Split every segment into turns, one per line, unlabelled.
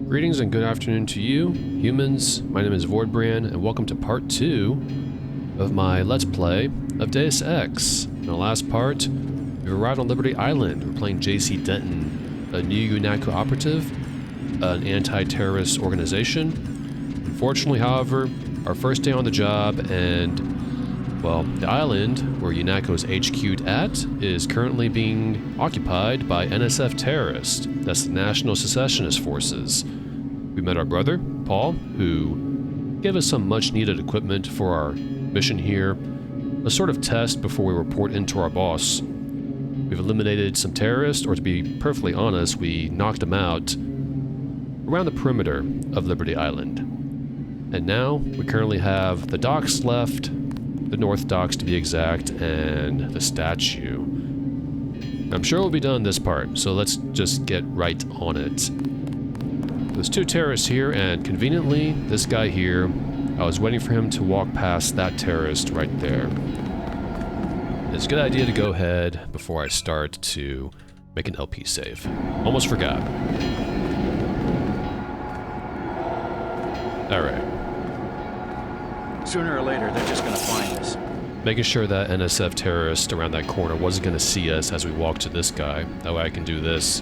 Greetings and good afternoon to you, humans. My name is Voidbrand, and welcome to part 2 of my Let's Play of Deus Ex. In the last part, we arrived on Liberty Island. We're playing JC Denton, a new UNATCO operative, an anti-terrorist organization. Unfortunately, however, our first day on the job, and, well, the island where UNATCO is HQ'd at is currently being occupied by NSF terrorists. That's the National Secessionist Forces. We met our brother, Paul, who gave us some much-needed equipment for our mission here, a sort of test before we report into our boss. We've eliminated some terrorists, or to be perfectly honest, we knocked them out around the perimeter of Liberty Island. And now, we currently have the docks left, the North Docks to be exact, and the statue. I'm sure we'll be done this part, so let's just get right on it. There's two terrorists here, and conveniently, this guy here, I was waiting for him to walk past that terrorist right there. It's a good idea to go ahead before I start to make an LP save. Almost forgot. Alright.
Sooner or later, they're just gonna find us.
Making sure that NSF terrorist around that corner wasn't gonna see us as we walk to this guy. That way I can do this.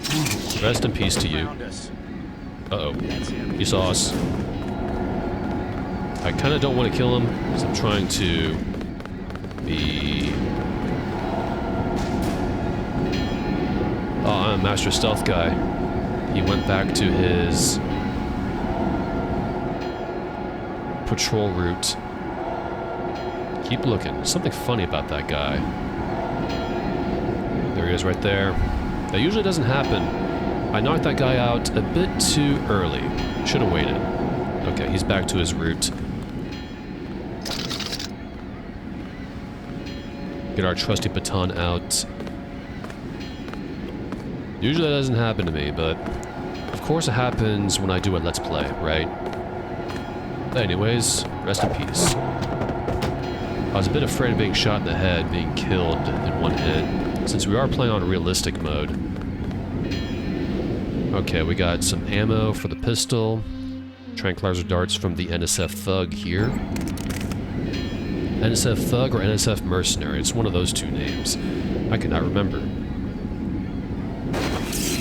Rest in peace to you. Uh-oh. He saw us. I kind of don't want to kill him, because I'm trying to be... Oh, I'm a master stealth guy. He went back to his patrol route. Keep looking. Something funny about that guy. There he is right there. That usually doesn't happen. I knocked that guy out a bit too early. Should have waited. Okay, he's back to his route. Get our trusty baton out. Usually that doesn't happen to me, but of course it happens when I do a Let's Play, right? Anyways, rest in peace. I was a bit afraid of being shot in the head, being killed in one hit, since we are playing on realistic mode. Okay, we got some ammo for the pistol, tranquilizer darts from the NSF Thug here. NSF Thug or NSF Mercenary, it's one of those two names. I cannot remember.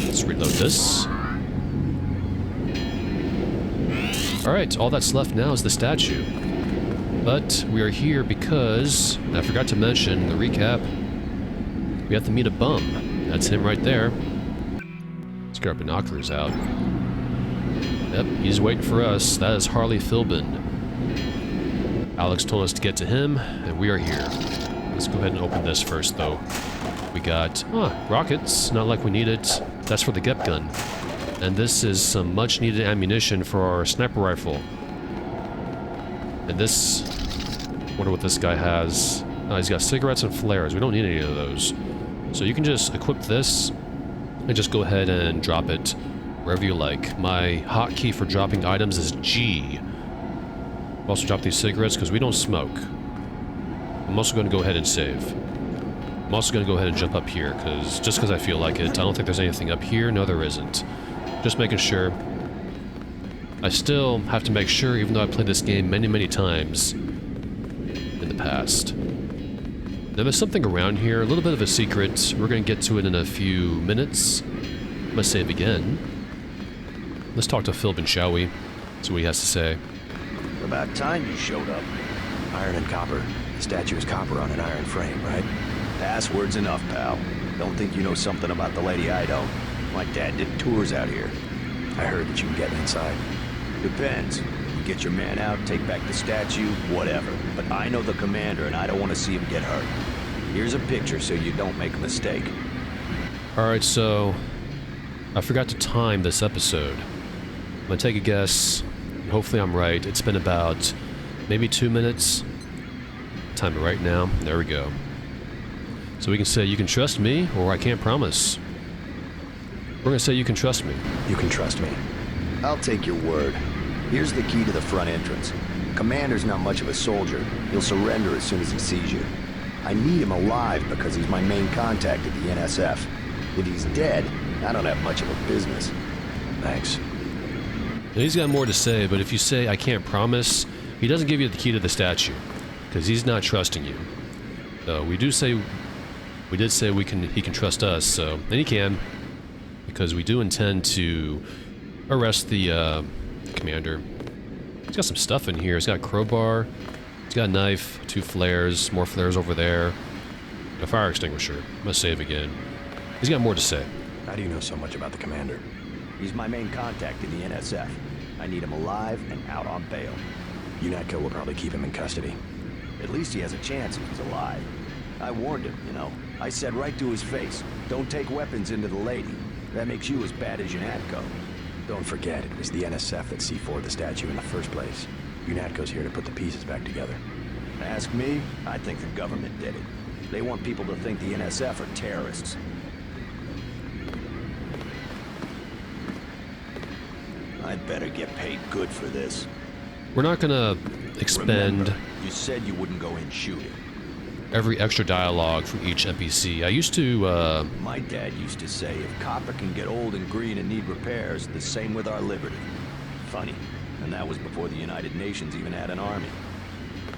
Let's reload this. Alright, all that's left now is the statue. But we are here because, and I forgot to mention, the recap, we have to meet a bum. That's him right there. Let's get our binoculars out. Yep, he's waiting for us. That is Harley Philbin. Alex told us to get to him, and we are here. Let's go ahead and open this first, though. We got, rockets. Not like we need it. That's for the GEP gun. And this is some much-needed ammunition for our sniper rifle. And this... wonder what this guy has. He's got cigarettes and flares. We don't need any of those. So you can just equip this and just go ahead and drop it wherever you like. My hotkey for dropping items is G. I'll also drop these cigarettes because we don't smoke. I'm also going to go ahead and save. I'm also going to go ahead and jump up here just because I feel like it. I don't think there's anything up here. No, there isn't. Just making sure. I still have to make sure, even though I played this game many, many times in the past. Now there's something around here, a little bit of a secret. We're going to get to it in a few minutes. I'm going to save again. Let's talk to Philbin, shall we? See what he has to say.
About time you showed up. Iron and copper. The statue is copper on an iron frame, right? Password's enough, pal. Don't think you know something about the lady I don't. My dad did tours out here. I heard that you can get inside. Depends. You get your man out, take back the statue, whatever. But I know the commander and I don't want to see him get hurt. Here's a picture so you don't make a mistake.
Alright, so I forgot to time this episode. I'm gonna take a guess. Hopefully I'm right. It's been about maybe 2 minutes. Time it right now. There we go. So we can say you can trust me, or I can't promise. We're gonna say you can trust me.
You can trust me. I'll take your word. Here's the key to the front entrance. Commander's not much of a soldier. He'll surrender as soon as he sees you. I need him alive because he's my main contact at the NSF. If he's dead, I don't have much of a business. Thanks.
And he's got more to say, but if you say, I can't promise, he doesn't give you the key to the statue, because he's not trusting you. So we did say he can trust us, so, and he can, because we do intend to arrest the commander. He's got some stuff in here. He's got a crowbar, he's got a knife, 2 flares, more flares over there, a fire extinguisher. I'm gonna save again. He's got more to say.
How do you know so much about the commander? He's my main contact in the NSF. I need him alive and out on bail. UNATCO will probably keep him in custody. At least he has a chance if he's alive. I warned him, you know. I said right to his face, don't take weapons into the lady. That makes you as bad as UNATCO. Don't forget, it was the NSF that C4'd the statue in the first place. UNATCO's here to put the pieces back together. Ask me, I think the government did it. They want people to think the NSF are terrorists. I'd better get paid good for this.
We're not gonna expend...
Remember, you said you wouldn't go in shooting.
Every extra dialogue from each NPC. I used to,
My dad used to say, if copper can get old and green and need repairs, the same with our liberty. Funny. And that was before the United Nations even had an army.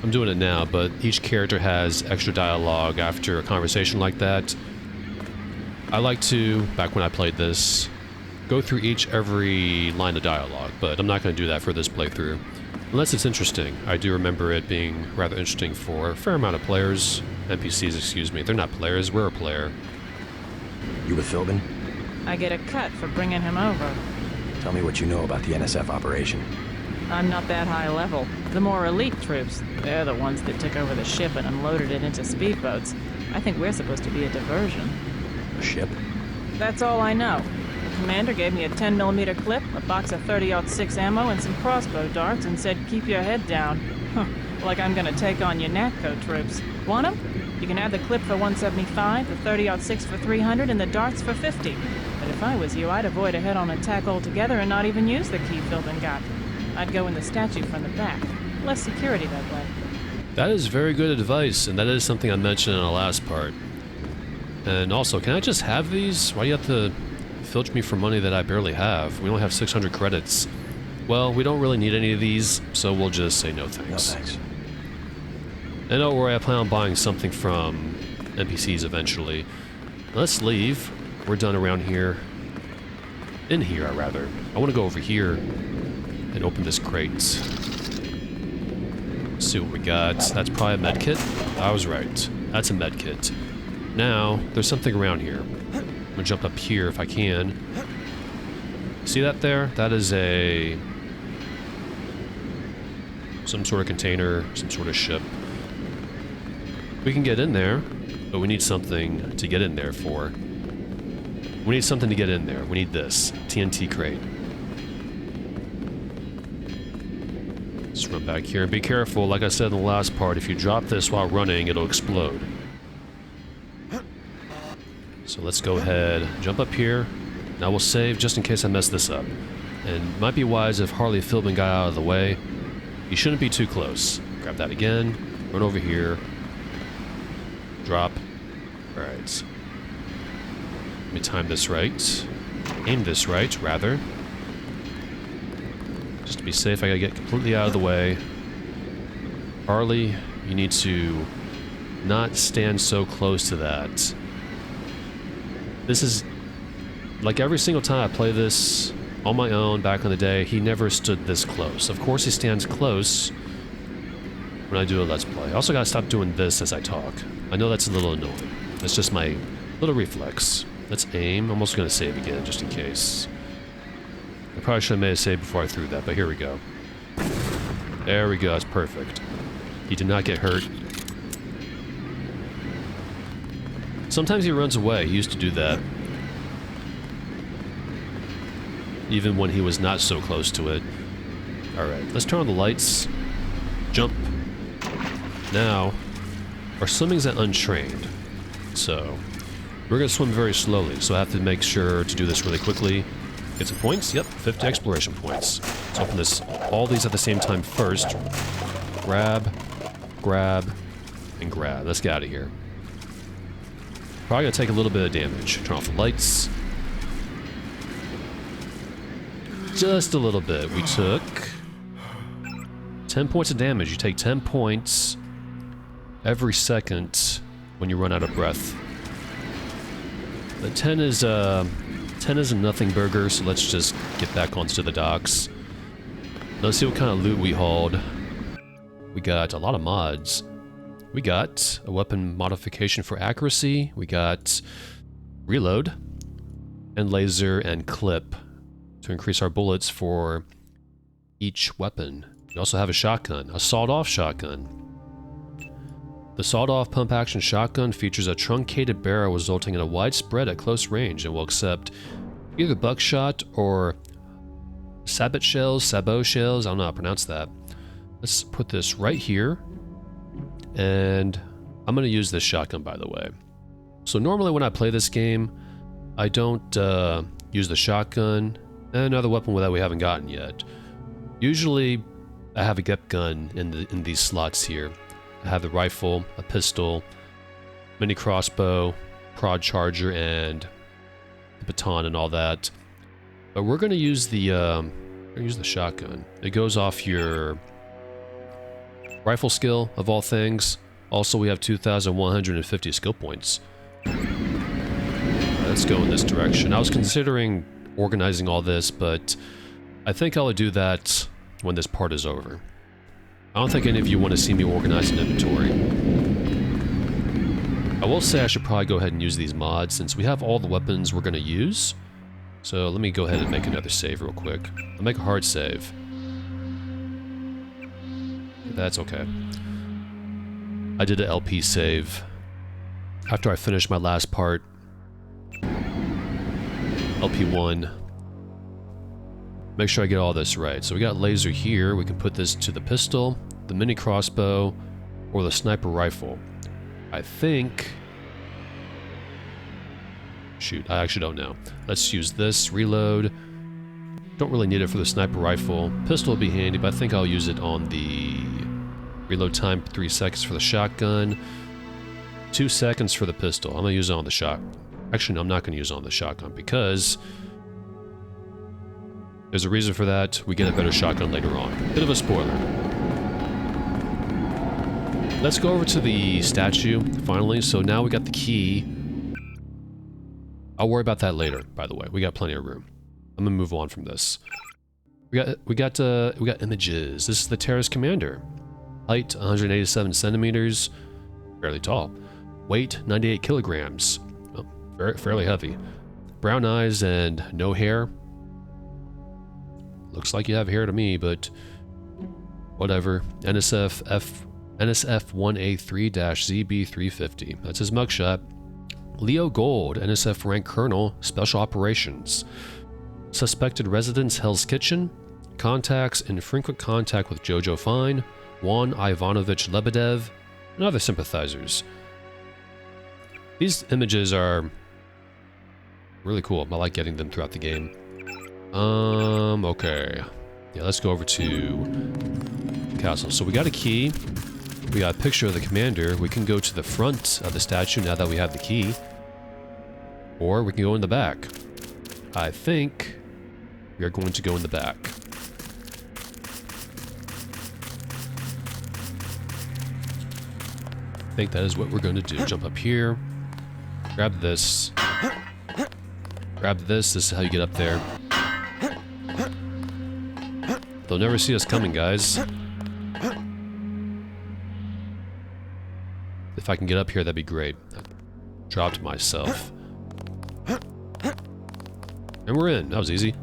I'm doing it now, but each character has extra dialogue after a conversation like that. I like to, back when I played this, go through every line of dialogue, but I'm not going to do that for this playthrough. Unless it's interesting. I do remember it being rather interesting for a fair amount of players. NPCs, excuse me. They're not players, we're a player.
You with Philbin?
I get a cut for bringing him over.
Tell me what you know about the NSF operation.
I'm not that high level. The more elite troops, they're the ones that took over the ship and unloaded it into speedboats. I think we're supposed to be a diversion.
A ship?
That's all I know. The commander gave me a 10mm clip, a box of 30-06 ammo, and some crossbow darts, and said, keep your head down. Like I'm gonna take on UNATCO troops. Want 'em? You can have the clip for 175, the 30-06 for 300, and the darts for 50. But if I was you, I'd avoid a head-on attack altogether and not even use the key Philbin got. I'd go in the statue from the back. Less security that way.
That is very good advice, and that is something I mentioned in the last part. And also, can I just have these? Why do you have to filch me for money that I barely have? We only have 600 credits. Well, we don't really need any of these, so we'll just say no thanks.
No thanks.
And don't worry, I plan on buying something from NPCs eventually. Let's leave. We're done around here. In here, rather. I want to go over here and open this crate. See what we got. That's probably a med kit. I was right. That's a med kit. Now, there's something around here. I'm gonna jump up here if I can. See that there? That is some sort of container, some sort of ship. We can get in there, but we need something to get in there for. We need something to get in there. We need this TNT crate. Let's run back here and be careful. Like I said in the last part, if you drop this while running, it'll explode. So let's go ahead, jump up here. Now we'll save just in case I mess this up. And it might be wise if Harley Philbin got out of the way. You shouldn't be too close. Grab that again, run over here. Drop. Alright. Let me time this right. Aim this right, rather. Just to be safe, I gotta get completely out of the way. Harley, you need to not stand so close to that. This is, like every single time I play this on my own back in the day, he never stood this close. Of course he stands close when I do a Let's Play. I also gotta stop doing this as I talk. I know that's a little annoying. That's just my little reflex. Let's aim. I'm also gonna save again, just in case. I probably should have made a save before I threw that, but here we go. There we go, that's perfect. He did not get hurt. Sometimes he runs away. He used to do that. Even when he was not so close to it. Alright, let's turn on the lights. Jump. Now, our swimming's at untrained. So, we're gonna swim very slowly, so I have to make sure to do this really quickly. Get some points? Yep, 50 exploration points. Let's open all these at the same time first. Grab, grab, and grab. Let's get out of here. Probably gonna take a little bit of damage. Turn off the lights. Just a little bit. We took 10 points of damage. You take 10 points every second when you run out of breath. The 10 is a nothing burger, so let's just get back onto the docks. Let's see what kind of loot we hauled. We got a lot of mods. We got a weapon modification for accuracy. We got reload and laser and clip to increase our bullets for each weapon. We also have a shotgun, a sawed-off shotgun. The sawed-off pump-action shotgun features a truncated barrel resulting in a wide spread at close range and will accept either buckshot or sabot shells, sabot shells, I don't know how to pronounce that. Let's put this right here, and I'm going to use this shotgun, by the way. So normally when I play this game, I don't use the shotgun and another weapon that we haven't gotten yet. Usually I have a get gun in these slots here. I have the rifle, a pistol, mini crossbow, prod charger, and the baton and all that. But we're going to use the shotgun. It goes off your rifle skill, of all things. Also, we have 2,150 skill points. Let's go in this direction. I was considering organizing all this, but I think I'll do that when this part is over. I don't think any of you want to see me organize an inventory. I will say I should probably go ahead and use these mods since we have all the weapons we're going to use. So let me go ahead and make another save real quick. I'll make a hard save. That's okay. I did an LP save after I finished my last part. LP1. Make sure I get all this right. So we got laser here. We can put this to the pistol, the mini crossbow, or the sniper rifle. I think... Shoot, I actually don't know. Let's use this, reload. Don't really need it for the sniper rifle. Pistol will be handy, but I think I'll use it on the reload time, 3 seconds for the shotgun, 2 seconds for the pistol. I'm gonna use it on the shot. Actually, no, I'm not gonna use it on the shotgun because there's a reason for that. We get a better shotgun later on. Bit of a spoiler. Let's go over to the statue, finally. So now we got the key. I'll worry about that later, by the way. We got plenty of room. I'm gonna move on from this. We got images. This is the terrorist commander. Height 187 centimeters, fairly tall. Weight 98 kilograms. Oh, fairly heavy. Brown eyes and no hair. Looks like you have hair to me, but whatever. NSF 1A3-ZB350. That's his mugshot. Leo Gold, NSF rank colonel, special operations. Suspected residence Hell's Kitchen. Contacts in frequent contact with Jojo Fine, Juan Ivanovich Lebedev, and other sympathizers. These images are really cool. I like getting them throughout the game. Okay. Yeah, let's go over to the castle. So we got a key. We got a picture of the commander. We can go to the front of the statue now that we have the key. Or we can go in the back. I think we are going to go in the back. I think that is what we're going to do. Jump up here. Grab this. Grab this. This is how you get up there. They'll never see us coming, guys. If I can get up here, that'd be great. I dropped myself. And we're in. That was easy.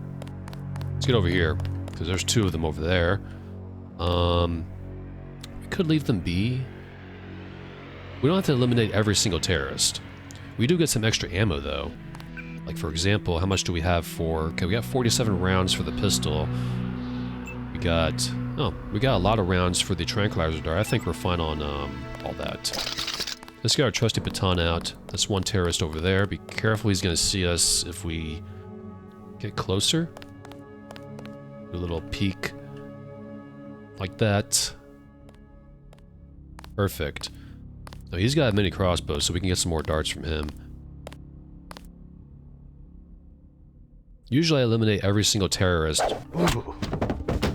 Let's get over here, because there's 2 of them over there. We could leave them be. We don't have to eliminate every single terrorist. We do get some extra ammo, though. Like, for example, how much do we have for... Okay, we got 47 rounds for the pistol. We got... Oh, we got a lot of rounds for the tranquilizer dart. I think we're fine on all that. Let's get our trusty baton out. That's one terrorist over there. Be careful, he's going to see us if we get closer. Do a little peek. Like that. Perfect. Now, he's got a mini crossbow, so we can get some more darts from him. Usually I eliminate every single terrorist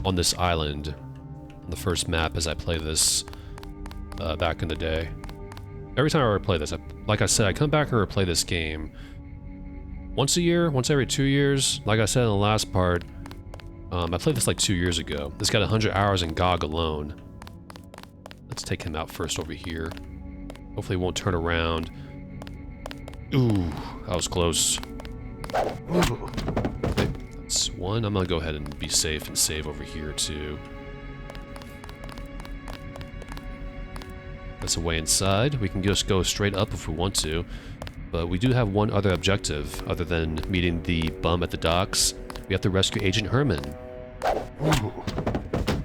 on this island on the first map as I play this back in the day. Every time I replay this, like I said, I come back and replay this game once a year, once every 2 years. Like I said in the last part, I played this like 2 years ago. This got 100 hours in GOG alone. Let's take him out first over here. Hopefully he won't turn around. Ooh, that was close. Okay, that's one. I'm gonna go ahead and be safe and save over here too. That's a way inside. We can just go straight up if we want to, but we do have one other objective other than meeting the bum at the docks. We have to rescue Agent Herman.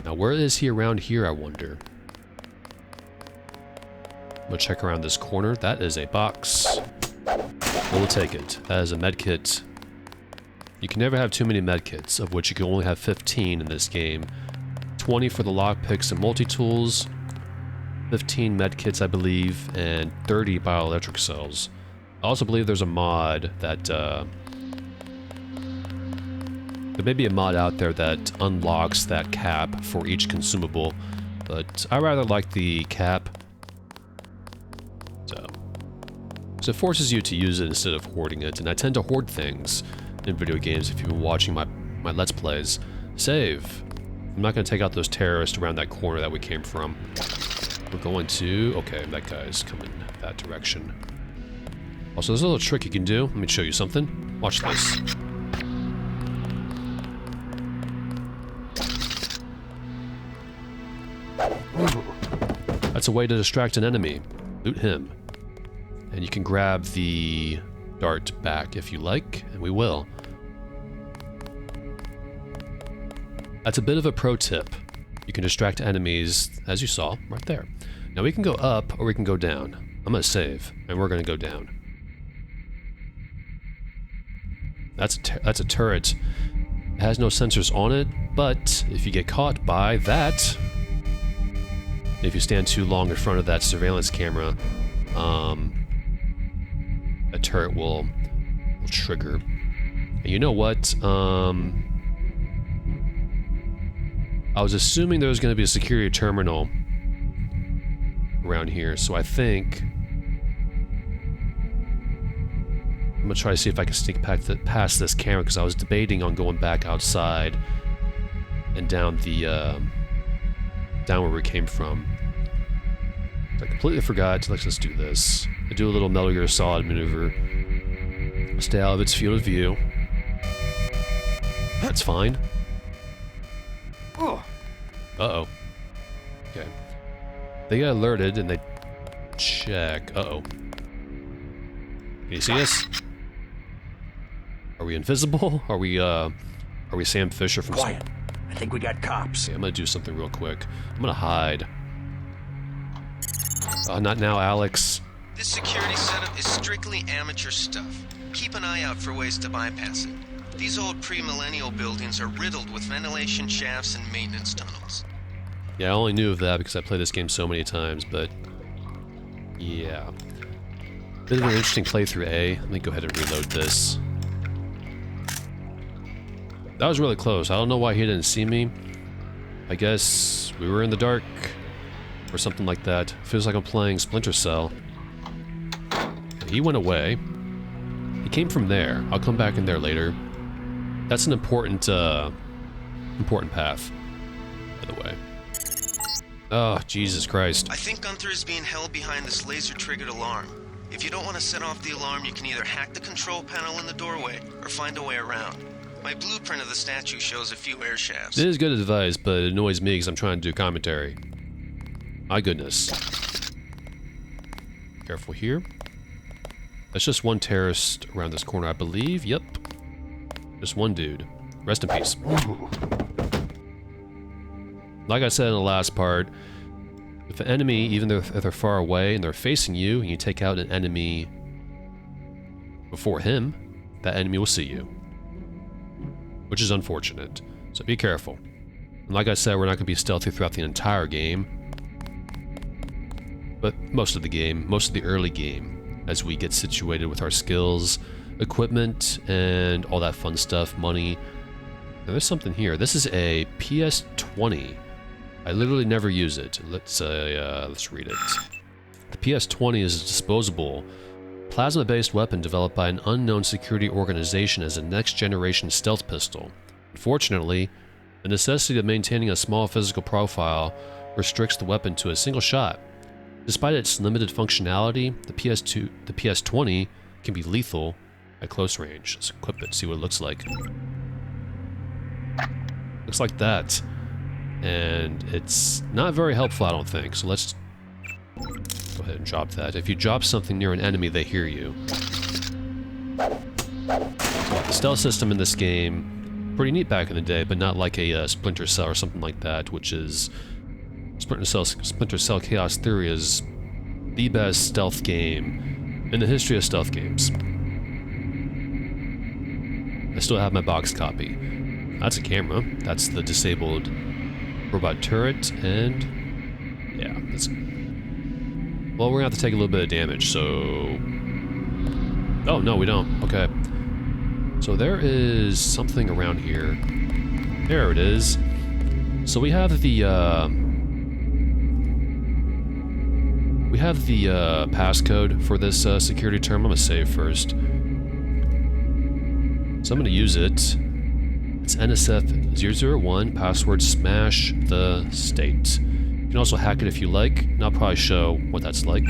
Now where is he around here, I wonder? I'm gonna check around this corner. That is a box. We'll take it. That is a medkit. You can never have too many medkits, of which you can only have 15 in this game. 20 for the lockpicks and multi-tools, 15 medkits I believe, and 30 bioelectric cells. I also believe there's a mod that, there may be a mod out there that unlocks that cap for each consumable, but I rather like the cap. So it forces you to use it instead of hoarding it, and I tend to hoard things in video games if you've been watching my Let's Plays. Save. I'm not going to take out those terrorists around that corner that we came from. We're going to... Okay, that guy's coming that direction. Also, there's a little trick you can do. Let me show you something. Watch this. That's a way to distract an enemy. Loot him. And you can grab the dart back if you like, and we will. That's a bit of a pro tip. You can distract enemies, as you saw, right there. Now we can go up, or we can go down. I'm gonna save, and we're gonna go down. That's a turret. It has no sensors on it, but if you get caught by that, if you stand too long in front of that surveillance camera, a turret will trigger. And you know what? I was assuming there was going to be a security terminal around here, so I think I'm going to try to see if I can sneak past this camera, because I was debating on going back outside and down the down where we came from. I completely forgot. Let's just do this. I do a little Metal Gear Solid maneuver. Stay out of its field of view. That's fine. Uh-oh. Okay. They get alerted and they check. Uh-oh. Can you see us? Are we invisible? Are we Sam Fisher from...
Quiet. I think we got cops.
Okay, I'm gonna do something real quick. I'm gonna hide. Not now, Alex.
This security setup is strictly amateur stuff. Keep an eye out for ways to bypass it. These old pre-millennial buildings are riddled with ventilation shafts and maintenance tunnels.
Yeah, I only knew of that because I played this game so many times, but... yeah. Bit of an interesting playthrough, eh? Let me go ahead and reload this. That was really close. I don't know why he didn't see me. I guess we were in the dark. Or something like that. Feels like I'm playing Splinter Cell. He went away. He came from there. I'll come back in there later. That's an important, important path, by the way. Oh, Jesus Christ.
I think Gunther is being held behind this laser-triggered alarm. If you don't want to set off the alarm, you can either hack the control panel in the doorway, or find a way around. My blueprint of the statue shows a few air shafts.
It is good advice, but it annoys me because I'm trying to do commentary. My goodness. Careful here. That's just one terrorist around this corner, I believe. Yep. Just one dude. Rest in peace. Like I said in the last part, if an enemy, even if they're far away and they're facing you, and you take out an enemy before him, that enemy will see you. Which is unfortunate. So be careful. And like I said, we're not going to be stealthy throughout the entire game. But most of the game, most of the early game, as we get situated with our skills, equipment and all that fun stuff, money. Now, there's something here. This is a PS20. I literally never use it. Let's read it. The PS20 is a disposable, plasma-based weapon developed by an unknown security organization as a next-generation stealth pistol. Unfortunately, the necessity of maintaining a small physical profile restricts the weapon to a single shot. Despite its limited functionality, the PS20 can be lethal at close range. Let's equip it, see what it looks like. Looks like that. And it's not very helpful, I don't think. So let's go ahead and drop that. If you drop something near an enemy, they hear you. The stealth system in this game, pretty neat back in the day, but not like a Splinter Cell or something like that, which is... Splinter Cell Chaos Theory is the best stealth game in the history of stealth games. I still have my box copy. That's a camera. That's the disabled robot turret, and yeah, that's... Well, we're gonna have to take a little bit of damage, so... Oh, no, we don't. Okay. So there is something around here. There it is. So we have the, passcode for this security term. I'm gonna save first. So I'm gonna use it. It's NSF001, password smash the state. You can also hack it if you like, and I'll probably show what that's like.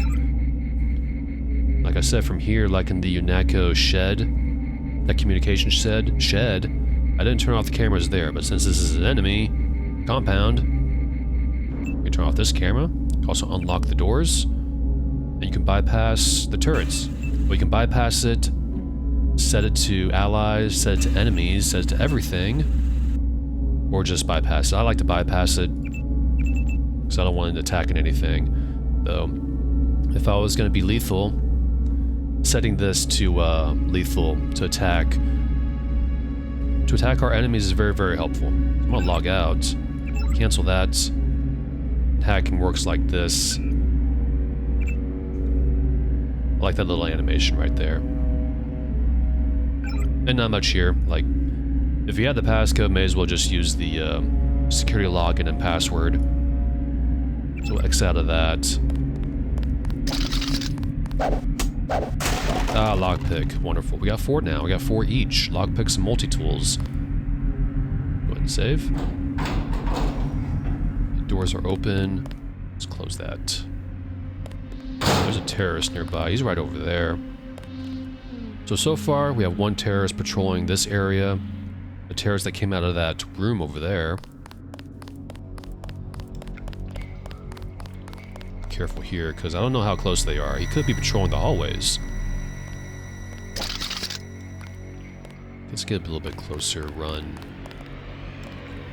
Like I said, from here, like in the UNATCO shed, that communication shed, I didn't turn off the cameras there, but since this is an enemy compound, you can turn off this camera, also unlock the doors, and you can bypass the turrets. Or you can bypass it, set it to allies, set it to enemies, set it to everything, or just bypass it. I like to bypass it because I don't want it attacking anything. Though, if I was going to be lethal, setting this to lethal to attack our enemies is very, very helpful. I'm going to log out, cancel that. Hacking works like this. I like that little animation right there. And not much here. Like, if you had the passcode, may as well just use the security login and password. So X out of that. Ah, lockpick. Wonderful. We got 4 now. We got 4 each. Lockpicks and multi-tools. Go ahead and save. The doors are open. Let's close that. There's a terrorist nearby. He's right over there. So far, we have 1 terrorist patrolling this area. The terrorist that came out of that room over there. Careful here, because I don't know how close they are. He could be patrolling the hallways. Let's get a little bit closer. Run.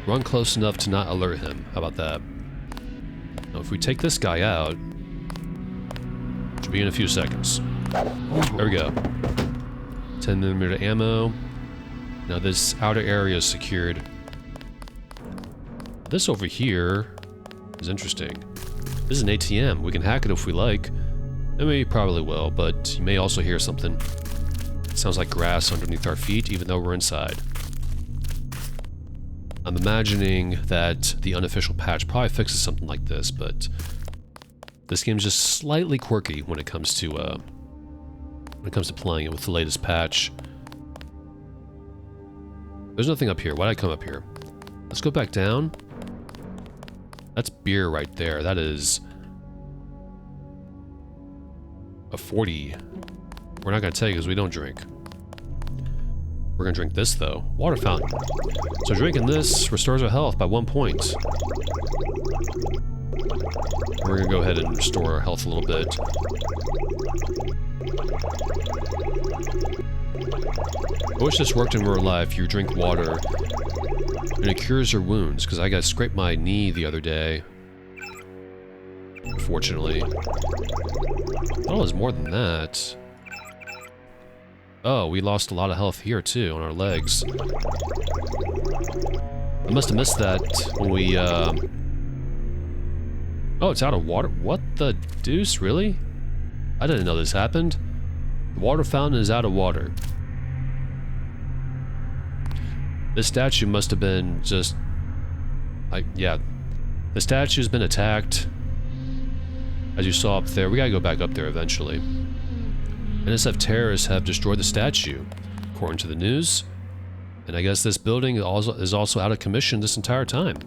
Run close enough to not alert him. How about that? Now, if we take this guy out, should be in a few seconds. There we go. 10mm ammo. Now this outer area is secured. This over here is interesting. This is an ATM. We can hack it if we like. And we probably will, but you may also hear something. It sounds like grass underneath our feet, even though we're inside. I'm imagining that the unofficial patch probably fixes something like this, but this game's just slightly quirky when it comes to playing it with the latest patch. There's nothing up here. Why'd I come up here? Let's go back down. That's beer right there. That is a 40. We're not going to tell you because we don't drink. We're going to drink this, though. Water fountain. So drinking this restores our health by 1 point. We're going to go ahead and restore our health a little bit. I wish this worked in real life. You drink water and it cures your wounds, because I got scraped my knee the other day. Unfortunately. Oh, there's more than that. Oh, we lost a lot of health here too, on our legs. I must have missed that when we, Oh, it's out of water? What the deuce, really? I didn't know this happened. The water fountain is out of water. This statue must have been just... yeah. The statue's been attacked. As you saw up there, we gotta go back up there eventually. NSF terrorists have destroyed the statue, according to the news. And I guess this building is also out of commission this entire time.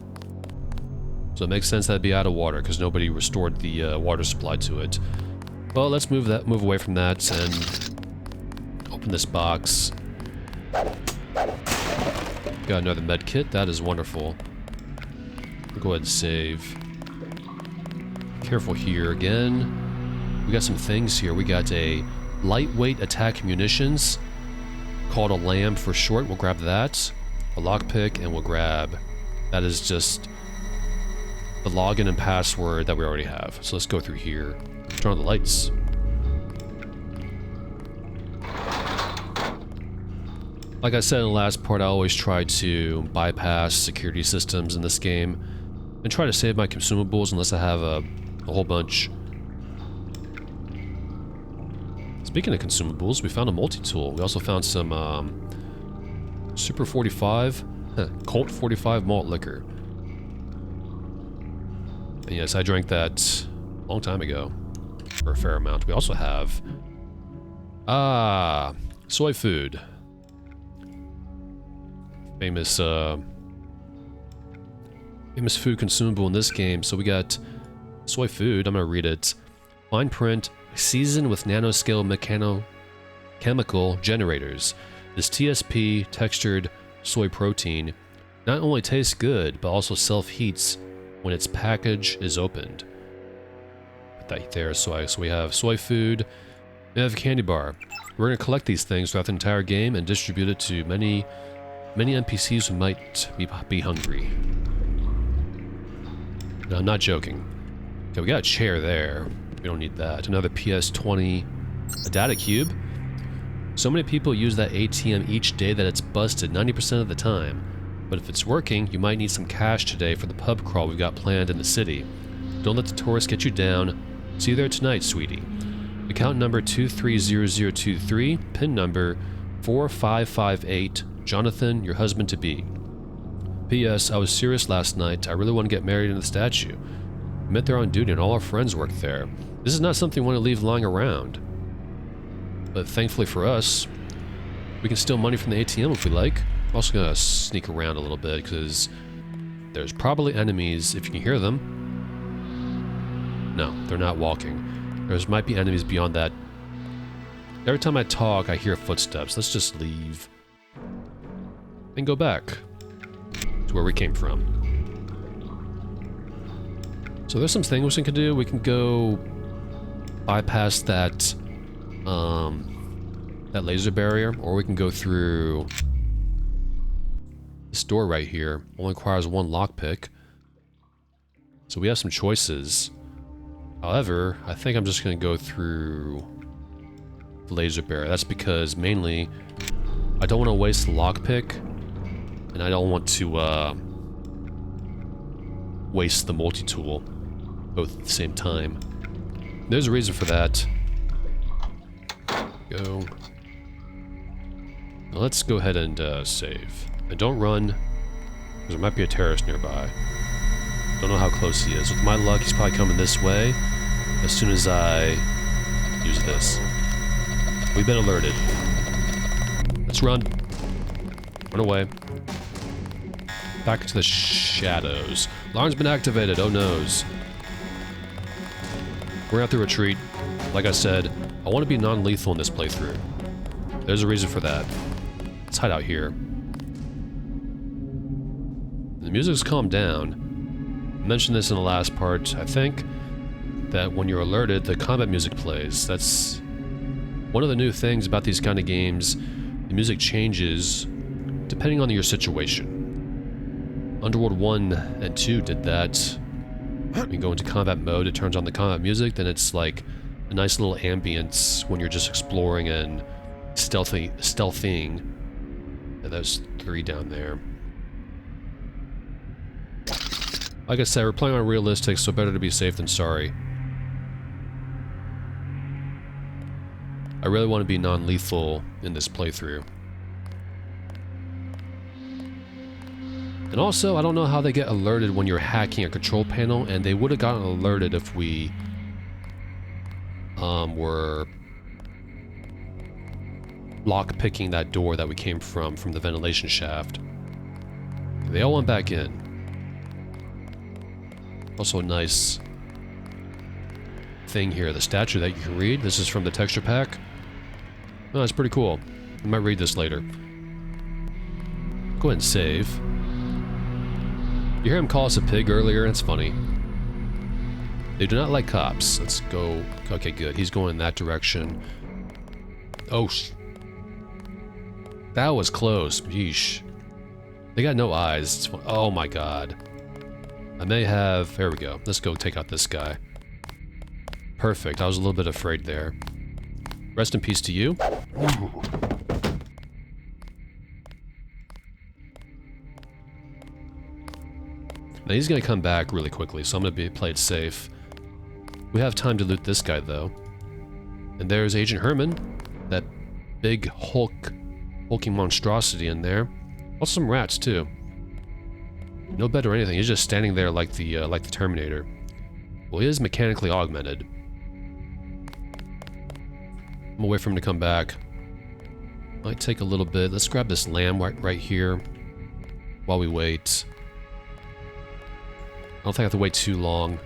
So it makes sense that it'd be out of water, because nobody restored the water supply to it. Well, let's move away from that and open this box. Got another med kit. That is wonderful. We'll go ahead and save. Careful here again. We got some things here. We got a lightweight attack munitions, called a LAM for short. We'll grab that. A lockpick, and we'll grab... That is just the login and password that we already have. So let's go through here. Turn on the lights. Like I said in the last part, I always try to bypass security systems in this game and try to save my consumables unless I have a whole bunch. Speaking of consumables, we found a multi-tool. We also found some Super 45, Colt 45 malt liquor. And yes, I drank that a long time ago, for a fair amount. We also have soy food. Famous food consumable in this game. So we got soy food. I'm gonna read it. Fine print, seasoned with nanoscale chemical generators. This TSP textured soy protein not only tastes good, but also self-heats when its package is opened. Put that there, so we have soy food. We have a candy bar. We're gonna collect these things throughout the entire game and distribute it to many NPCs who might be hungry. No, I'm not joking. Okay, we got a chair there. We don't need that. Another PS20, a data cube. So many people use that ATM each day that it's busted 90% of the time. But if it's working, you might need some cash today for the pub crawl we've got planned in the city. Don't let the tourists get you down. See you there tonight, sweetie. Account number 230023, PIN number 4558. Jonathan, your husband-to-be. P.S. I was serious last night. I really want to get married in the statue. We met there on duty and all our friends worked there. This is not something we want to leave lying around. But thankfully for us, we can steal money from the ATM if we like. I'm also going to sneak around a little bit because there's probably enemies if you can hear them. No, they're not walking. There might be enemies beyond that. Every time I talk, I hear footsteps. Let's just leave. And go back to where we came from. So there's some things we can do. We can go bypass that that laser barrier, or we can go through this door right here. Only requires one lockpick. So we have some choices. However, I think I'm just going to go through the laser barrier. That's because mainly I don't want to waste the lockpick. And I don't want to waste the multi-tool both at the same time. There's a reason for that. Go. Now let's go ahead and save. And don't run, because there might be a terrorist nearby. Don't know how close he is. With my luck, he's probably coming this way as soon as I use this. We've been alerted. Let's run. Run away. Back into the shadows. Alarm's been activated. Oh noes. We're gonna have to retreat. Like I said, I want to be non-lethal in this playthrough. There's a reason for that. Let's hide out here. The music's calmed down. I mentioned this in the last part, I think, that when you're alerted, the combat music plays. That's one of the new things about these kind of games. The music changes depending on your situation. Underworld 1 and 2 did that. When you go into combat mode, it turns on the combat music, then it's like a nice little ambience when you're just exploring and stealthing. And there's 3 down there. Like I said, we're playing on realistic, so better to be safe than sorry. I really want to be non-lethal in this playthrough. And also, I don't know how they get alerted when you're hacking a control panel, and they would have gotten alerted if we were lock-picking that door that we came from the ventilation shaft. They all went back in. Also a nice thing here, the statue that you can read. This is from the texture pack. Oh, that's pretty cool. I might read this later. Go ahead and save. You hear him call us a pig earlier? It's funny. They do not like cops. Let's go. Okay, good. He's going in that direction. Oh, that was close. Yeesh. They got no eyes. Oh my god. I may have... There we go. Let's go take out this guy. Perfect. I was a little bit afraid there. Rest in peace to you. Now he's going to come back really quickly, so I'm going to play it safe. We have time to loot this guy, though. And there's Agent Herman. That big hulking monstrosity in there. Also some rats, too. No bed or anything. He's just standing there like the Terminator. Well, he is mechanically augmented. I'm gonna wait for him to come back. Might take a little bit. Let's grab this lamb right here while we wait. I don't think I have to wait too long.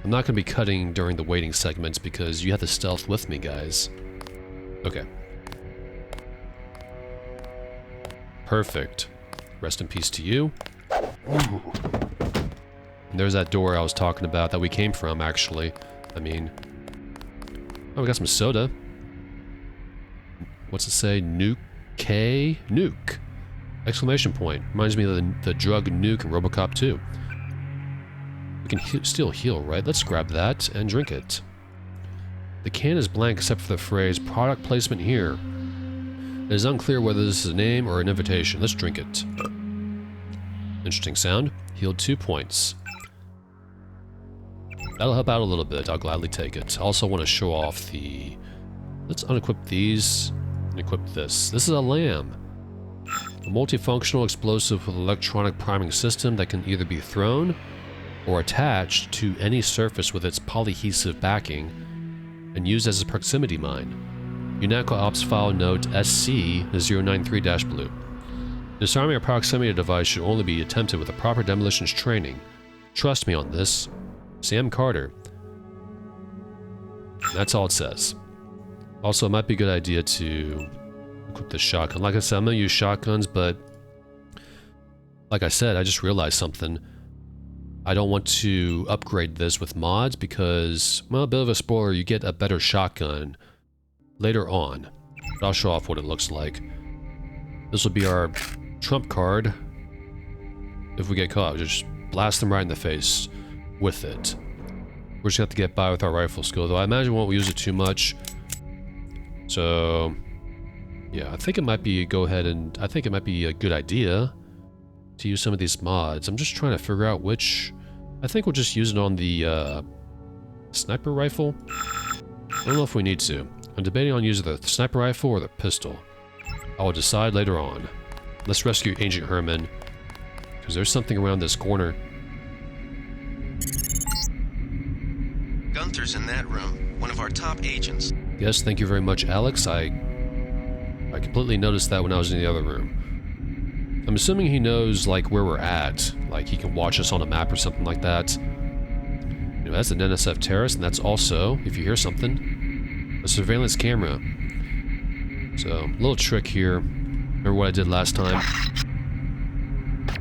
I'm not going to be cutting during the waiting segments because you have to stealth with me, guys. Okay. Perfect. Rest in peace to you. And there's that door I was talking about that we came from, actually. I mean... Oh, we got some soda. What's it say? Nuke? Nuke! Exclamation point. Reminds me of the drug Nuke in RoboCop 2. We can still heal, right? Let's grab that and drink it. The can is blank except for the phrase, product placement here. It is unclear whether this is a name or an invitation. Let's drink it. Interesting sound. Healed 2 points. That'll help out a little bit. I'll gladly take it. I also want to show off the... Let's unequip these and equip this. This is a lamb. A multifunctional explosive with electronic priming system that can either be thrown or attached to any surface with its polyhesive backing and used as a proximity mine. UNATCO Ops File Note SC-093-Blue. Disarming a proximity device should only be attempted with a proper demolitions training. Trust me on this. Sam Carter. That's all it says. Also, it might be a good idea to equip the shotgun. Like I said, I'm going to use shotguns, but like I said, I just realized something. I don't want to upgrade this with mods because, well, a bit of a spoiler, you get a better shotgun later on. But I'll show off what it looks like. This will be our trump card. If we get caught, just blast them right in the face with it. We're just gonna have to get by with our rifle skill, though I imagine we won't use it too much. So, yeah, I think it might be I think it might be a good idea to use some of these mods. I'm just trying to figure out which. I think we'll just use it on the sniper rifle. I don't know if we need to. I'm debating on using the sniper rifle or the pistol. I will decide later on. Let's rescue Agent Herman, because there's something around this corner.
Gunther's in that room, one of our top agents.
Yes, thank you very much, Alex. I completely noticed that when I was in the other room. I'm assuming he knows, like, where we're at. Like, he can watch us on a map or something like that. You know, that's an NSF terrace, and that's also, if you hear something, a surveillance camera. So, a little trick here. Remember what I did last time?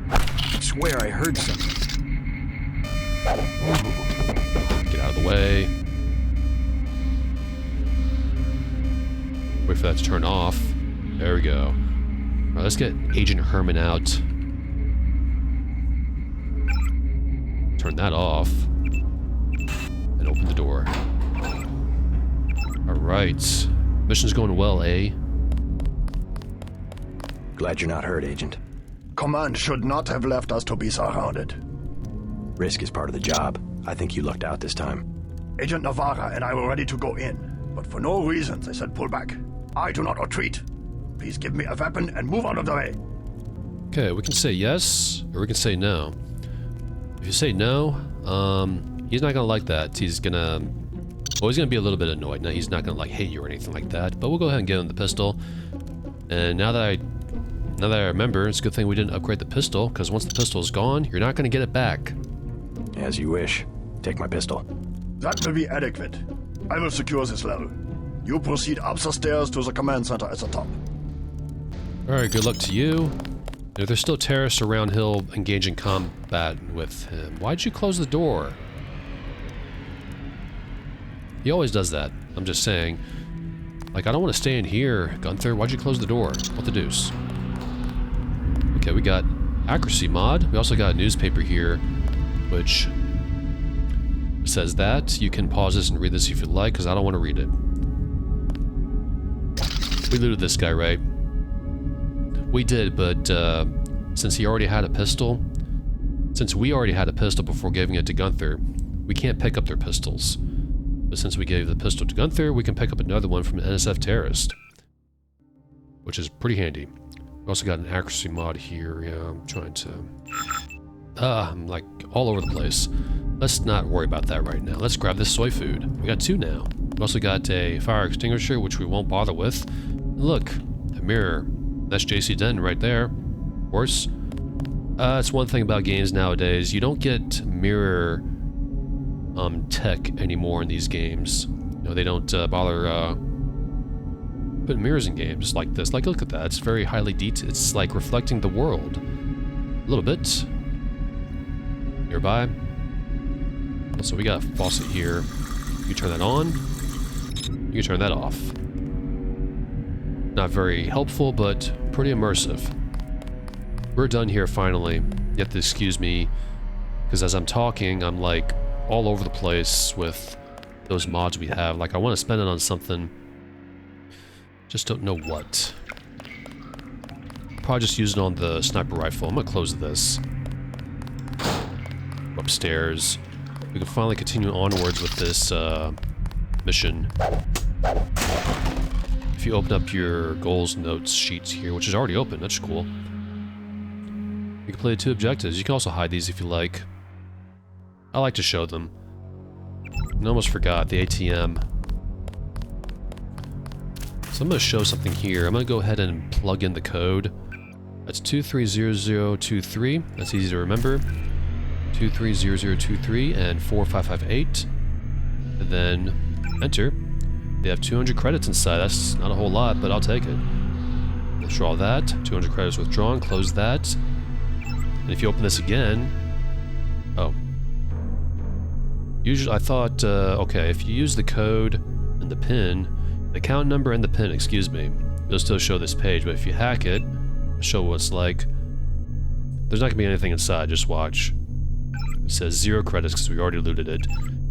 I swear I heard something.
Get out of the way. Wait for that to turn off. There we go. Alright, let's get Agent Herman out. Turn that off. And open the door. Alright. Mission's going well, eh?
Glad you're not hurt, Agent.
Command should not have left us to be surrounded.
Risk is part of the job. I think you lucked out this time.
Agent Navarra and I were ready to go in, but for no reason they said pull back. I do not retreat. Please give me a weapon and move out of the way.
Okay, we can say yes, or we can say no. If you say no, he's not gonna like that. He's gonna be a little bit annoyed. Now, he's not gonna like hate you or anything like that, but we'll go ahead and give him the pistol. And now that I remember, it's a good thing we didn't upgrade the pistol, because once the pistol is gone, you're not gonna get it back.
As you wish. Take my pistol.
That will be adequate. I will secure this level. You proceed up the stairs to the command center at the top.
Alright, good luck to you. There's still terrorists around Hill engaging combat with him. Why'd you close the door? He always does that. I'm just saying. Like, I don't want to stay in here, Gunther. Why'd you close the door? What the deuce? Okay, we got accuracy mod. We also got a newspaper here, which says that. You can pause this and read this if you'd like, because I don't want to read it. We looted this guy, right? We did, but since we already had a pistol before giving it to Gunther, we can't pick up their pistols. But since we gave the pistol to Gunther, we can pick up another one from an NSF terrorist, which is pretty handy. We also got an accuracy mod here. Yeah, I'm trying to... I'm like all over the place. Let's not worry about that right now. Let's grab this soy food. We got 2 now. We also got a fire extinguisher, which we won't bother with. Look, a mirror. That's JC Denton right there. Of course. It's one thing about games nowadays. You don't get mirror tech anymore in these games. You know, they don't bother putting mirrors in games like this. Like, look at that. It's very highly detailed. It's like reflecting the world. A little bit. Nearby. So we got a faucet here. You turn that on. You can turn that off. Not very helpful, but pretty immersive. We're done here finally. You have to excuse me, because as I'm talking, I'm like all over the place with those mods we have. Like, I want to spend it on something. Just don't know what. Probably just use it on the sniper rifle. I'm gonna close this. Go upstairs. We can finally continue onwards with this mission. If you open up your goals notes sheets here, which is already open, that's cool. You can play the 2 objectives. You can also hide these if you like. I like to show them. I almost forgot the ATM. So I'm going to show something here. I'm going to go ahead and plug in the code. That's 230023. That's easy to remember. 230023 and 4558. And then enter. They have 200 credits inside. That's not a whole lot, but I'll take it. Withdraw that. 200 credits withdrawn. Close that. And if you open this again... Oh. Usually, I thought, okay, if you use the code and the PIN, the account number and the PIN, excuse me, it'll still show this page, but if you hack it, it'll show what it's like. There's not going to be anything inside, just watch. It says 0 credits because we already looted it.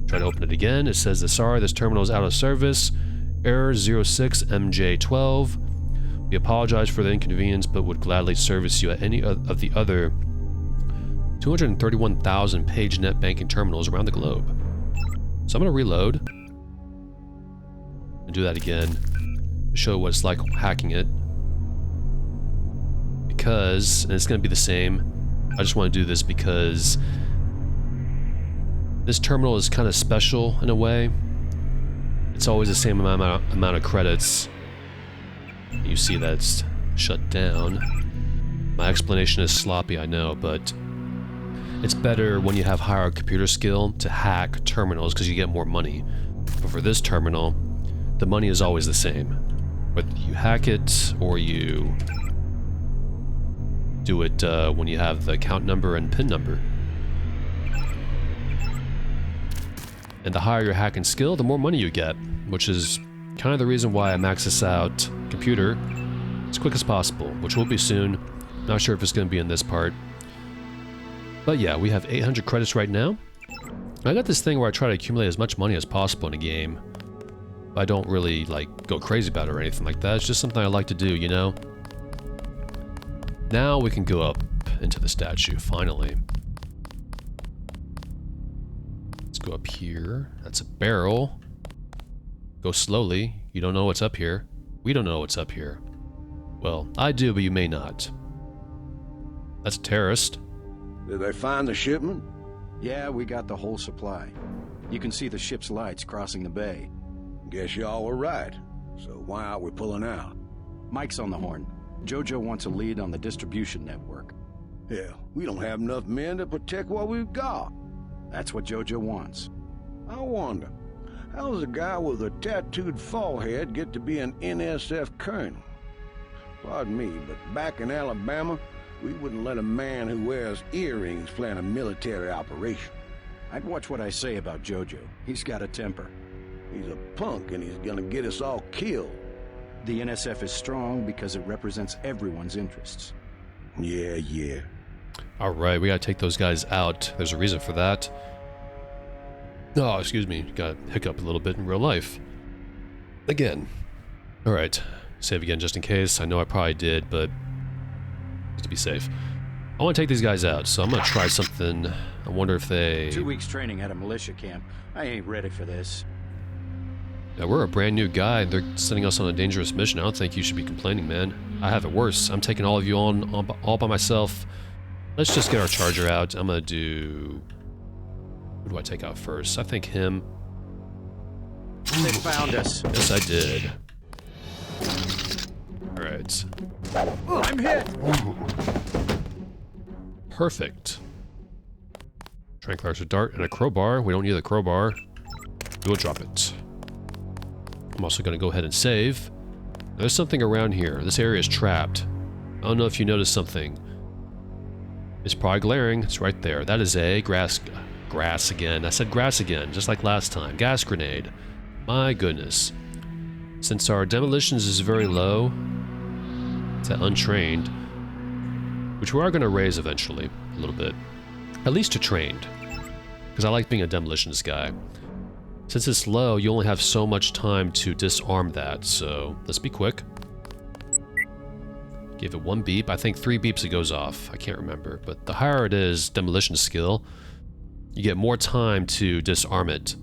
Try to open it again. It says, sorry, this terminal is out of service. Error 06MJ12. We apologize for the inconvenience, but would gladly service you at any of the other 231,000 page net banking terminals around the globe. So I'm going to reload. And do that again. Show what it's like hacking it. Because, and it's going to be the same. I just want to do this because this terminal is kind of special in a way. It's always the same amount of credits. You see that it's shut down. My explanation is sloppy, I know, but it's better when you have higher computer skill to hack terminals because you get more money. But for this terminal, the money is always the same. Whether you hack it or you do it when you have the account number and PIN number. And the higher your hacking skill, the more money you get, which is kind of the reason why I max this out computer as quick as possible, which will be soon. Not sure if it's going to be in this part. But yeah, we have 800 credits right now. I got this thing where I try to accumulate as much money as possible in a game. I don't really, like, go crazy about it or anything like that. It's just something I like to do, you know? Now we can go up into the statue, finally. Let's go up here. That's a barrel. Go slowly. You don't know what's up here. We don't know what's up here. Well, I do, but you may not. That's a terrorist.
Did they find the shipment?
Yeah, we got the whole supply. You can see the ship's lights crossing the bay.
Guess y'all were right. So why aren't we pulling out?
Mike's on the horn. Jojo wants a lead on the distribution network.
Hell, we don't have enough men to protect what we've got.
That's what Jojo wants.
I wonder, how does a guy with a tattooed forehead get to be an NSF colonel? Pardon me, but back in Alabama, we wouldn't let a man who wears earrings plan a military operation.
I'd watch what I say about Jojo. He's got a temper.
He's a punk and he's gonna get us all killed.
The NSF is strong because it represents everyone's interests.
Yeah.
Alright, we gotta take those guys out. There's a reason for that. Oh, excuse me. Got a hiccup a little bit in real life. Again. Alright. Save again just in case. I know I probably did, but just to be safe. I want to take these guys out, so I'm gonna try something. I wonder if they...
2 weeks training at a militia camp. I ain't ready for this.
Yeah, we're a brand new guy. They're sending us on a dangerous mission. I don't think you should be complaining, man. I have it worse. I'm taking all of you on all by myself. Let's just get our charger out. I'm gonna do... Who do I take out first? I think him.
They found us.
Yes, I did. Alright.
I'm hit!
Perfect. Tranquilizer dart and a crowbar. We don't need the crowbar. We'll drop it. I'm also going to go ahead and save. There's something around here. This area is trapped. I don't know if you noticed something. It's probably glaring. It's right there. That is a grass again. I said grass again, just like last time. Gas grenade. My goodness. Since our demolitions is very low, it's at untrained, which we are going to raise eventually, a little bit. At least to trained, because I like being a demolitions guy. Since it's low, you only have so much time to disarm that, so let's be quick. Give it 1 beep. I think 3 beeps it goes off. I can't remember, but the higher it is, demolition skill, you get more time to disarm it.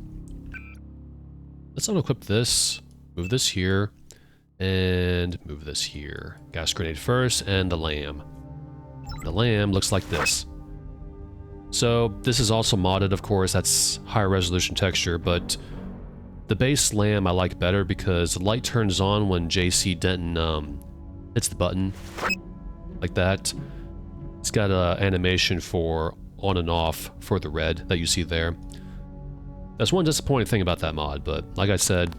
Let's unequip this, move this here, and move this here. Gas grenade first, and the lamb. The lamb looks like this. So this is also modded, of course. That's higher resolution texture, but the base lamb I like better because the light turns on when JC Denton hits the button, like that. It's got an animation for on and off for the red that you see there. That's one disappointing thing about that mod, but like I said,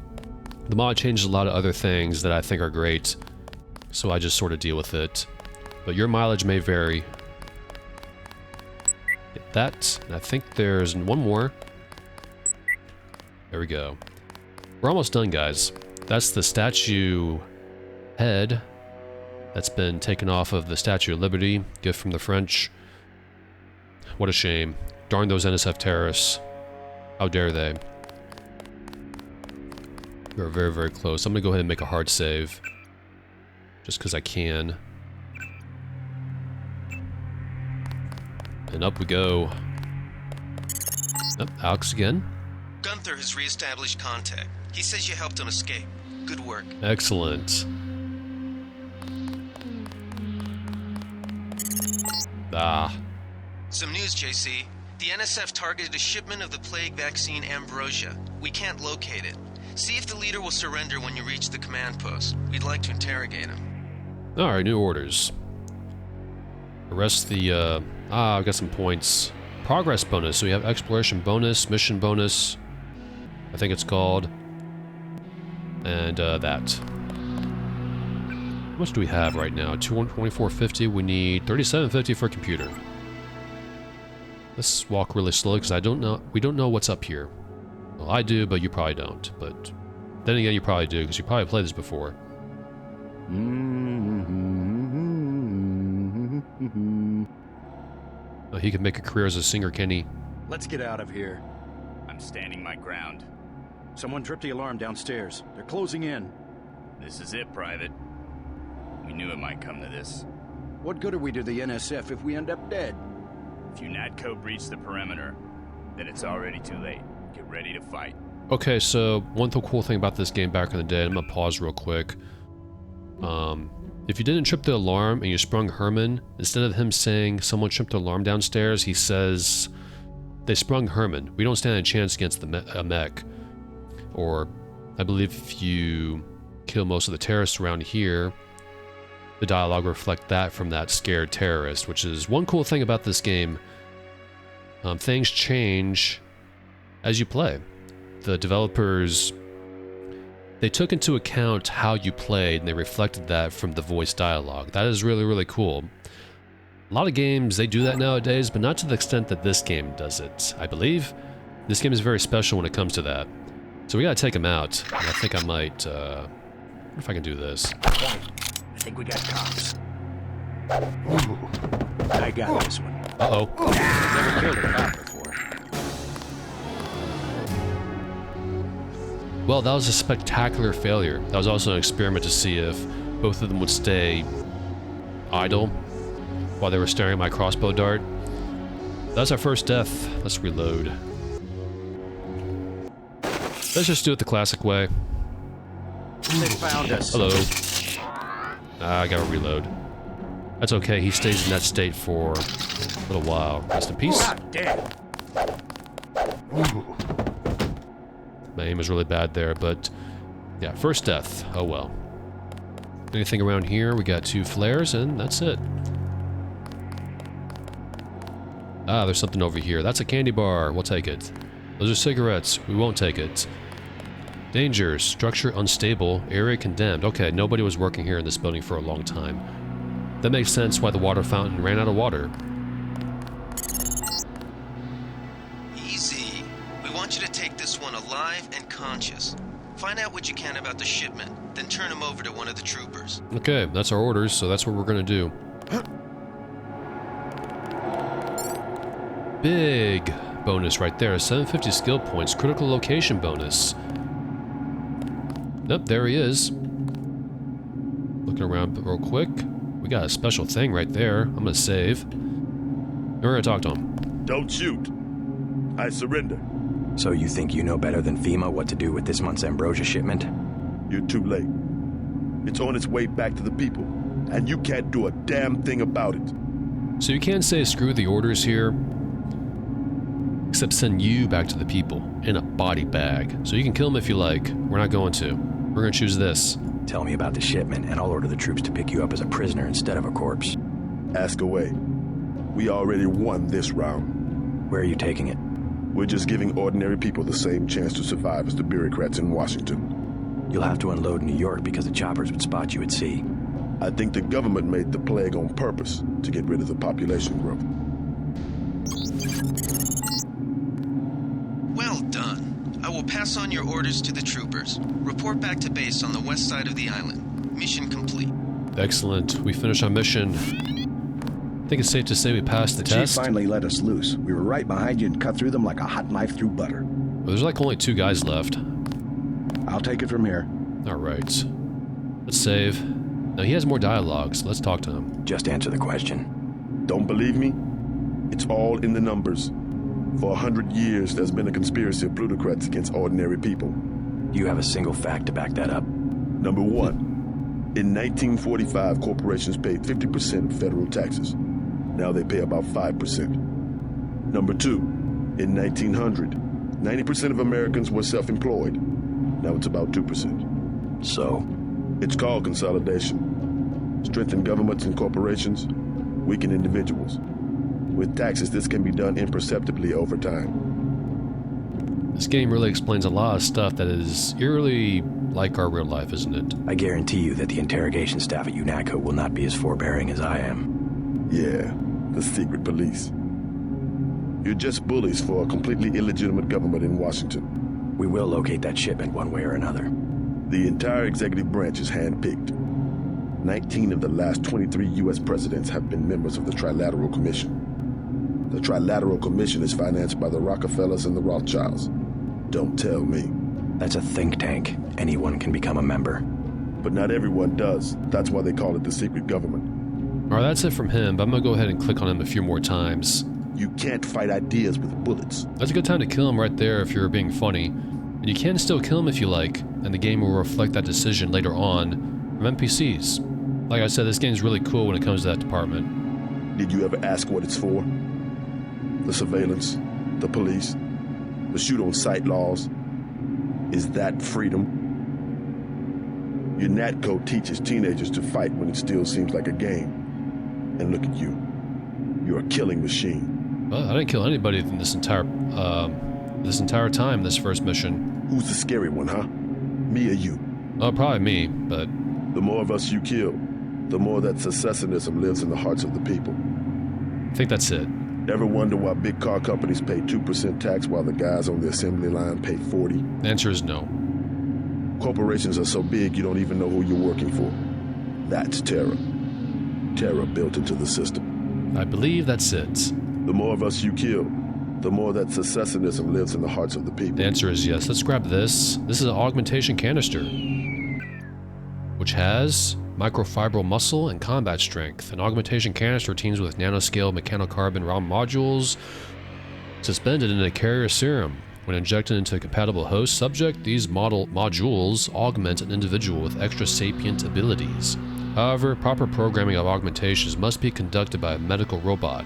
the mod changes a lot of other things that I think are great, so I just sort of deal with it. But your mileage may vary. Get that, and I think there's one more. There we go. We're almost done, guys. That's the statue head that's been taken off of the Statue of Liberty, gift from the French. What a shame. Darn those NSF terrorists. How dare they? We're very, very close. I'm gonna go ahead and make a hard save. Just because I can. And up we go. Oh, Alex again.
Gunther has re-established contact. He says you helped him escape. Good work.
Excellent. Ah.
Some news, JC. The NSF targeted a shipment of the plague vaccine Ambrosia. We can't locate it. See if the leader will surrender when you reach the command post. We'd like to interrogate him.
Alright, new orders. Arrest the, I've got some points. Progress bonus, so we have exploration bonus, mission bonus, I think it's called. And, that. How much do we have right now? 2450, we need 3750 for computer. Let's walk really slowly, because we don't know what's up here. Well, I do, but you probably don't. But then again, you probably do, because you probably played this before. Oh, he could make a career as a singer, can he?
Let's get out of here.
I'm standing my ground.
Someone tripped the alarm downstairs. They're closing in.
This is it, Private. We knew it might come to this.
What good are we to the NSF if we end up dead?
If UNATCO breach the perimeter, then it's already too late. Get ready to fight.
Okay, so one cool thing about this game back in the day, I'm gonna pause real quick. If you didn't trip the alarm and you sprung Herman, instead of him saying someone tripped the alarm downstairs, he says, they sprung Herman. We don't stand a chance against the mech. Or, I believe if you kill most of the terrorists around here, the dialogue will reflect that from that scared terrorist, which is one cool thing about this game. Things change as you play. The developers, they took into account how you played and they reflected that from the voice dialogue. That is really, really cool. A lot of games, they do that nowadays, but not to the extent that this game does it. I believe this game is very special when it comes to that. So we gotta take him out. And I think I might, what if I can do this?
I think we got cops. Ooh, I got this one.
Uh-oh.
Never killed a cop before.
Well, that was a spectacular failure. That was also an experiment to see if both of them would stay idle while they were staring at my crossbow dart. That's our first death. Let's reload. Let's just do it the classic way.
They found us.
Hello. I gotta reload. That's okay, he stays in that state for a little while. Rest in peace.
God damn.
My aim is really bad there, but yeah, first death. Oh well. Anything around here? We got 2 flares, and that's it. Ah, there's something over here. That's a candy bar. We'll take it. Those are cigarettes. We won't take it. Dangers. Structure unstable. Area condemned. Okay, nobody was working here in this building for a long time. That makes sense why the water fountain ran out of water.
Easy. We want you to take this one alive and conscious. Find out what you can about the shipment, then turn him over to one of the troopers.
Okay, that's our orders, so that's what we're gonna do. Big bonus right there. 750 skill points. Critical location bonus. Nope, there he is. Looking around real quick. We got a special thing right there. I'm gonna save. And we're gonna talk to him.
Don't shoot. I surrender.
So you think you know better than FEMA what to do with this month's ambrosia shipment?
You're too late. It's on its way back to the people, and you can't do a damn thing about it.
So you can't say screw the orders here, except send you back to the people in a body bag. So you can kill them if you like. We're not going to. We're gonna choose this.
Tell me about the shipment, and I'll order the troops to pick you up as a prisoner instead of a corpse.
Ask away. We already won this round.
Where are you taking it?
We're just giving ordinary people the same chance to survive as the bureaucrats in Washington.
You'll have to unload in New York because the choppers would spot you at sea.
I think the government made the plague on purpose to get rid of the population growth.
Well done. I will pass on your orders to the troopers. Report back to base on the west side of the island. Mission complete.
Excellent. We finished our mission. I think it's safe to say we passed the
Chief
test.
finally let us loose. We were right behind you and cut through them like a hot knife through butter.
Well, there's like only 2 guys left.
I'll take it from here.
Alright. Let's save. Now he has more dialogue, so let's talk to him.
Just answer the question.
Don't believe me? It's all in the numbers. For 100 years, there's been a conspiracy of plutocrats against ordinary people.
Do you have a single fact to back that up?
Number 1, in 1945, corporations paid 50% federal taxes. Now they pay about 5%. Number 2, in 1900, 90% of Americans were self-employed. Now it's about 2%.
So?
It's called consolidation. Strengthen governments and corporations, weaken individuals. With taxes, this can be done imperceptibly over time.
This game really explains a lot of stuff that is eerily like our real life, isn't it?
I guarantee you that the interrogation staff at UNATCO will not be as forbearing as I am.
Yeah, the secret police. You're just bullies for a completely illegitimate government in Washington.
We will locate that shipment one way or another.
The entire executive branch is handpicked. 19 of the last 23 U.S. presidents have been members of the Trilateral Commission. The Trilateral Commission is financed by the Rockefellers and the Rothschilds. Don't tell me.
That's a think tank. Anyone can become a member.
But not everyone does. That's why they call it the secret government.
Alright, that's it from him, but I'm gonna go ahead and click on him a few more times.
You can't fight ideas with bullets.
That's a good time to kill him right there if you're being funny. And you can still kill him if you like, and the game will reflect that decision later on from NPCs. Like I said, this game's really cool when it comes to that department.
Did you ever ask what it's for? The surveillance, the police, the shoot-on-sight laws. Is that freedom? UNATCO teaches teenagers to fight when it still seems like a game. And look at you. You're a killing machine.
Well, I didn't kill anybody in this entire time, this first mission.
Who's the scary one, huh? Me or you?
Oh, probably me, but...
The more of us you kill, the more that secessionism lives in the hearts of the people.
I think that's it.
Ever wonder why big car companies pay 2% tax while the guys on the assembly line pay 40%?
The answer is no.
Corporations are so big you don't even know who you're working for. That's terror. Terror built into the system.
I believe that's it.
The more of us you kill, the more that secessionism lives in the hearts of the people.
The answer is yes. Let's grab this. This is an augmentation canister, which has microfibril muscle and combat strength. An augmentation canister teams with nanoscale mechanocarbon ROM modules suspended in a carrier serum. When injected into a compatible host subject, these modules augment an individual with extra sapient abilities. However, proper programming of augmentations must be conducted by a medical robot.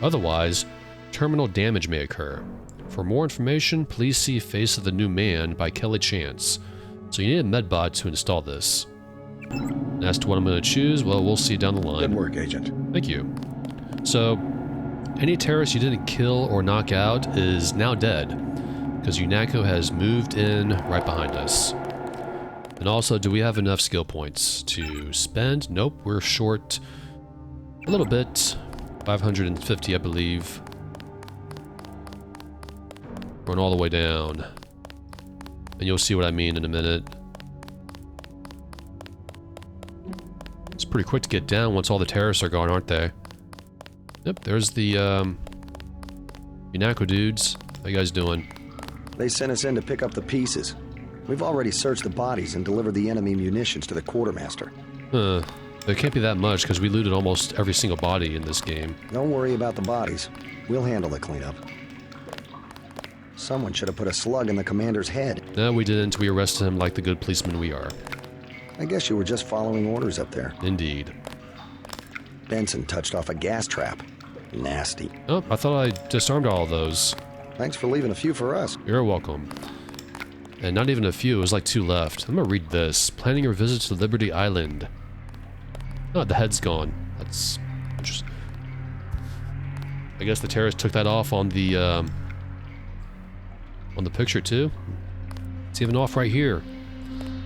Otherwise, terminal damage may occur. For more information, please see Face of the New Man by Kelly Chance. So you need a medbot to install this. And as to what I'm going to choose, well, we'll see down the line.
Good work, Agent.
Thank you. So, any terrorist you didn't kill or knock out is now dead, because UNATCO has moved in right behind us. And also, do we have enough skill points to spend? Nope, we're short a little bit. 550, I believe. Run all the way down. And you'll see what I mean in a minute. It's pretty quick to get down once all the terrorists are gone, aren't they? Yep, there's the UNATCO dudes. How you guys doing?
They sent us in to pick up the pieces. We've already searched the bodies and delivered the enemy munitions to the quartermaster.
There can't be that much because we looted almost every single body in this game.
Don't worry about the bodies. We'll handle the cleanup. Someone should have put a slug in the commander's head.
No, we didn't. We arrested him like the good policemen we are.
I guess you were just following orders up there.
Indeed.
Benson touched off a gas trap. Nasty.
Oh, I thought I disarmed all of those.
Thanks for leaving a few for us.
You're welcome. And not even a few, it was like 2 left. I'm gonna read this. Planning your visit to Liberty Island. Oh, the head's gone. That's interesting. I guess the terrorists took that off on the picture too. It's even off right here.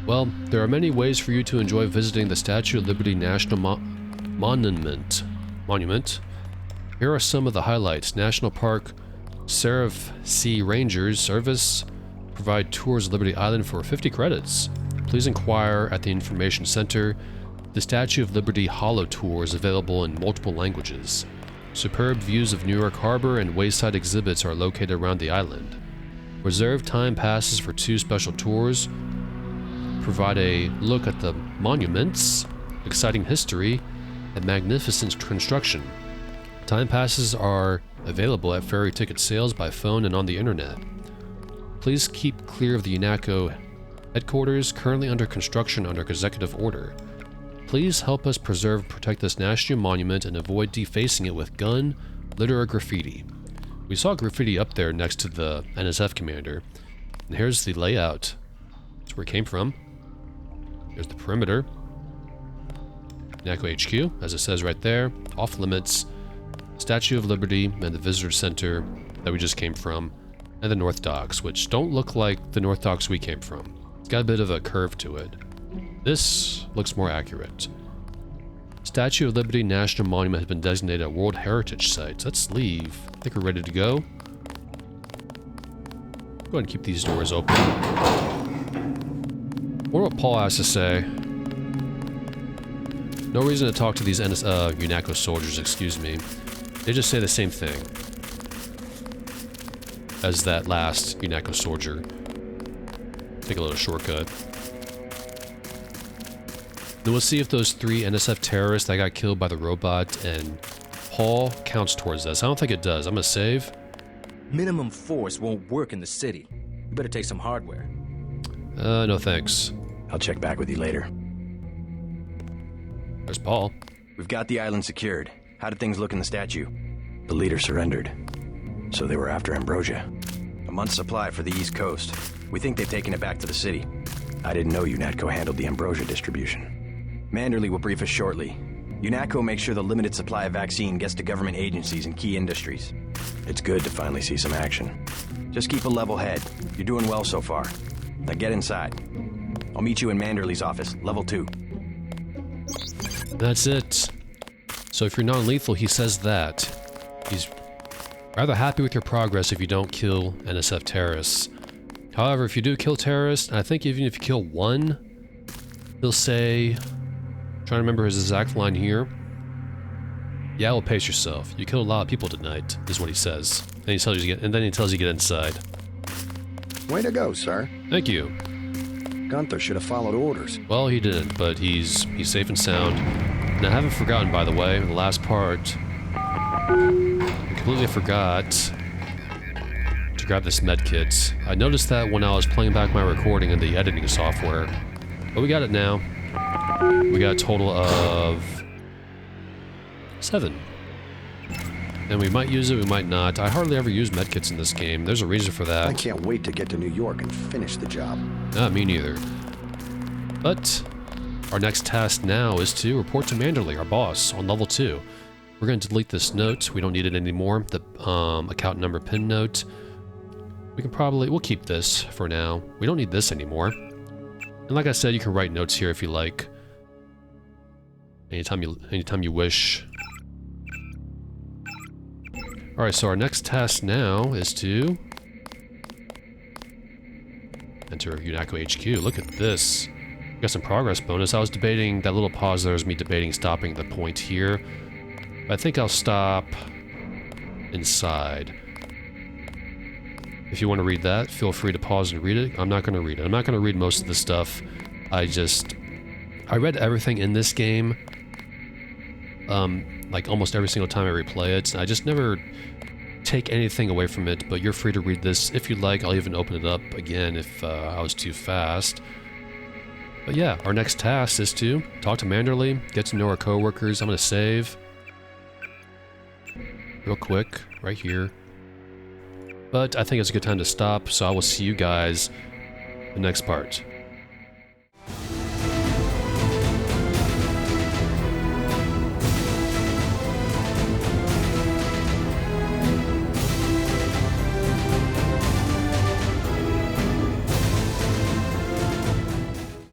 Well, there are many ways for you to enjoy visiting the Statue of Liberty National Monument. Here are some of the highlights. National Park Seraph Sea Rangers Service provide tours of Liberty Island for 50 credits. Please inquire at the Information Center. The Statue of Liberty Hollow Tour is available in multiple languages. Superb views of New York Harbor and wayside exhibits are located around the island. Reserved time passes for 2 special tours provide a look at the monuments, exciting history, and magnificent construction. Time passes are available at ferry ticket sales by phone and on the internet. Please keep clear of the UNATCO headquarters, currently under construction under executive order. Please help us preserve and protect this national monument and avoid defacing it with gun, litter, or graffiti. We saw graffiti up there next to the NSF commander. And here's the layout. That's where it came from. Here's the perimeter. UNATCO HQ, as it says right there. Off limits. Statue of Liberty and the Visitor Center that we just came from. And the North Docks, which don't look like the North Docks we came from. It's got a bit of a curve to it. This looks more accurate. Statue of Liberty National Monument has been designated a World Heritage Site. Let's leave. I think we're ready to go. Go ahead and keep these doors open. I wonder what Paul has to say. No reason to talk to these UNATCO soldiers, excuse me. They just say the same thing as that last UNATCO soldier. Take a little shortcut. Then we'll see if those 3 NSF terrorists that got killed by the robot and Paul counts towards this. I don't think it does. I'm gonna save.
Minimum force won't work in the city. You better take some hardware.
No thanks.
I'll check back with you later.
There's Paul.
We've got the island secured. How did things look in the statue? The leader surrendered. So they were after Ambrosia. A month's supply for the East Coast. We think they've taken it back to the city. I didn't know UNATCO handled the Ambrosia distribution. Manderley will brief us shortly. UNATCO makes sure the limited supply of vaccine gets to government agencies and key industries. It's good to finally see some action. Just keep a level head. You're doing well so far. Now get inside. I'll meet you in Manderley's office, level 2.
That's it. So if you're non-lethal, he says that. He's rather happy with your progress if you don't kill NSF terrorists. However, if you do kill terrorists, and I think even if you kill one, he'll say, trying to remember his exact line here. Yeah, well, pace yourself. You killed a lot of people tonight, is what he says. And he tells you then he tells you to get inside.
Way to go, sir.
Thank you.
Gunther should have followed orders.
Well, he didn't, but he's safe and sound. And I haven't forgotten, by the way, the last part. I completely forgot to grab this med kit. I noticed that when I was playing back my recording in the editing software. But we got it now. We got a total of 7. And we might use it, we might not. I hardly ever use medkits in this game. There's a reason for that.
I can't wait to get to New York and finish the job.
Me neither. But our next task now is to report to Manderley, our boss, on level 2. We're going to delete this note. We don't need it anymore. The account number pin note. We'll keep this for now. We don't need this anymore. And like I said, you can write notes here if you like. Anytime you wish. Alright, so our next task now is to enter UNATCO HQ. Look at this. Got some progress bonus. I was debating, that little pause there was me debating stopping the point here. But I think I'll stop inside. If you want to read that, feel free to pause and read it. I'm not going to read it. I'm not going to read most of the stuff. I read everything in this game. Like almost every single time I replay it. I just never take anything away from it, but you're free to read this if you'd like. I'll even open it up again if I was too fast. But yeah, our next task is to talk to Manderley, get to know our coworkers. I'm going to save real quick right here. But I think it's a good time to stop, so I will see you guys in the next part.